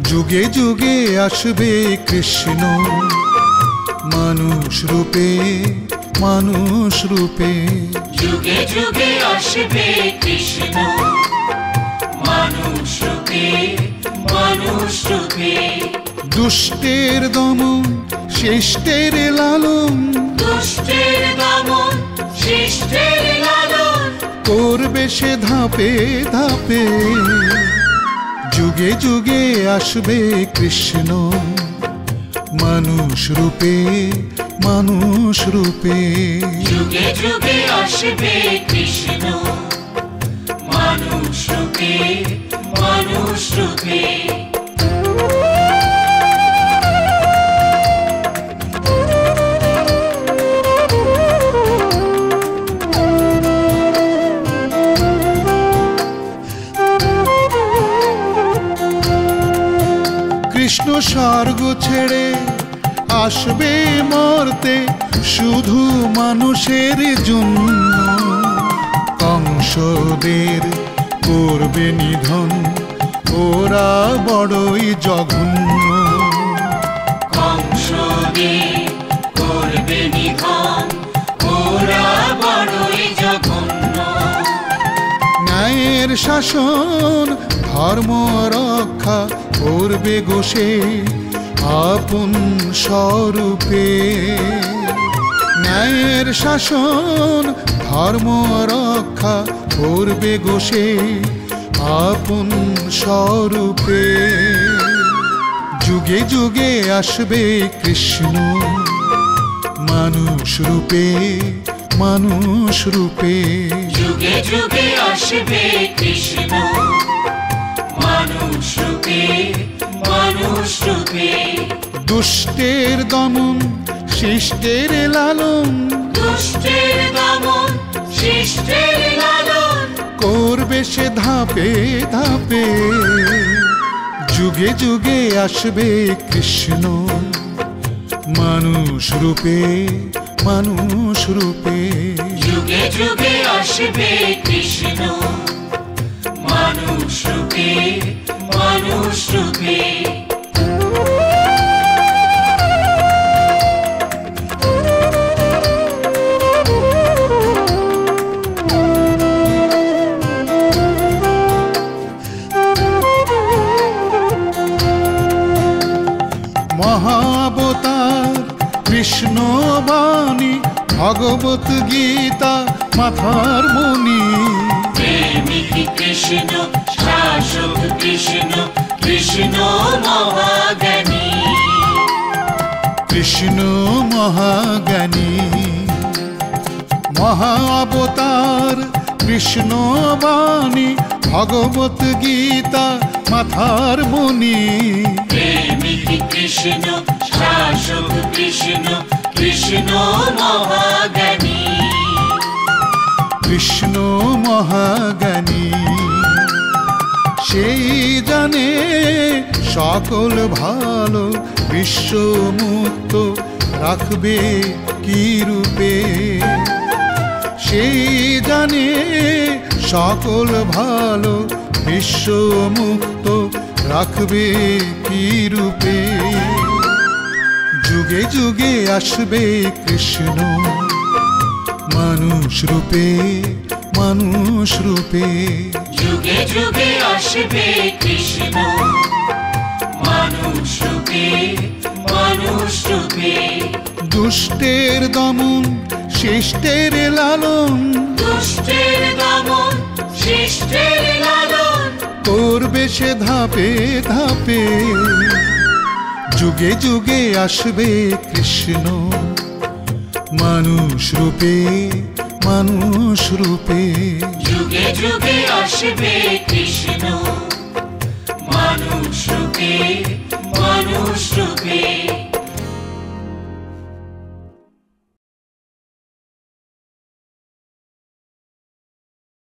যুগে যুগে আসবে কৃষ্ণ মানুষ রূপে মানুষ রূপে। যুগে যুগে আসবে কৃষ্ণ মানুষ রূপে মানুষ রূপে। দুষ্টের দমন শিষ্টের লালন, দুষ্টের দমন শিষ্টের লালন করবে সে ধাপে ধাপে। যুগে যুগে আসবে কৃষ্ণ মানুষ রূপে মানুষ রূপে। যুগে যুগে আসবে কৃষ্ণ মানুষ রূপে মানুষ রূপে। কৃষ্ণ স্বর্গ ছেড়ে আসবে মর্তে শুধু মানুষের জন্য। কংসদের করবে নিধন ওরা বড়ই জঘন্য। কংসদের করবে নিধন ওরা বড়ই জঘন্য। ন্যায়ের শাসন ধর্ম রক্ষা করবে গোসে আপন স্বরূপে। ন্যায়ের শাসন ধর্ম রক্ষা করবে গোসে আপন স্বরূপে। যুগে যুগে আসবে কৃষ্ণ মানুষ রূপে মানুষ রূপে। যুগে যুগে আসবে কৃষ্ণ মানুষ রূপে মানুষ রূপে। দুষ্টের দমন শিষ্টের লালন, দুষ্টের দমন শিষ্টের লালন করবে সে ধাপে ধাপে। যুগে যুগে আসবে কৃষ্ণ মানুষ রূপে মানুষ রূপে। যুগে যুগে আসবে কৃষ্ণ মানুষ রূপে মানুষ রূপে। মহাবতার কৃষ্ণ বাণী ভগবত গীতা মাথার মণি। প্রেমিক কৃষ্ণ শাসক কৃষ্ণ কৃষ্ণ মহাজ্ঞানী। কৃষ্ণ মহাজ্ঞানী মহাবতার কৃষ্ণ বাণী ভগবত গীতা মাথার মণি। প্রেমিক কৃষ্ণ শাসক কৃষ্ণ কৃষ্ণ মহাজ্ঞানী। কৃষ্ণ মহাজ্ঞানী সেই জানে সকল ভালো বিশ্ব মুক্ত রাখবে কি রূপে। সেই জানে সকল ভালো বিশ্ব মুক্ত রাখবে কি রূপে। যুগে যুগে আসবে কৃষ্ণ মানুষ রূপে মানুষ রূপে। যুগে যুগে আসবে কৃষ্ণ মানুষ রূপে মানুষ রূপে। দুষ্টের দমন শিষ্টের লালন, দুষ্টের দমন শিষ্টের লালন করবে সে ধাপে ধাপে। যুগে যুগে আসবে কৃষ্ণ মানুষ রূপে মানুষ রূপে। যুগে যুগে আসবে কৃষ্ণ মানুষ রূপে মানুষ রূপে।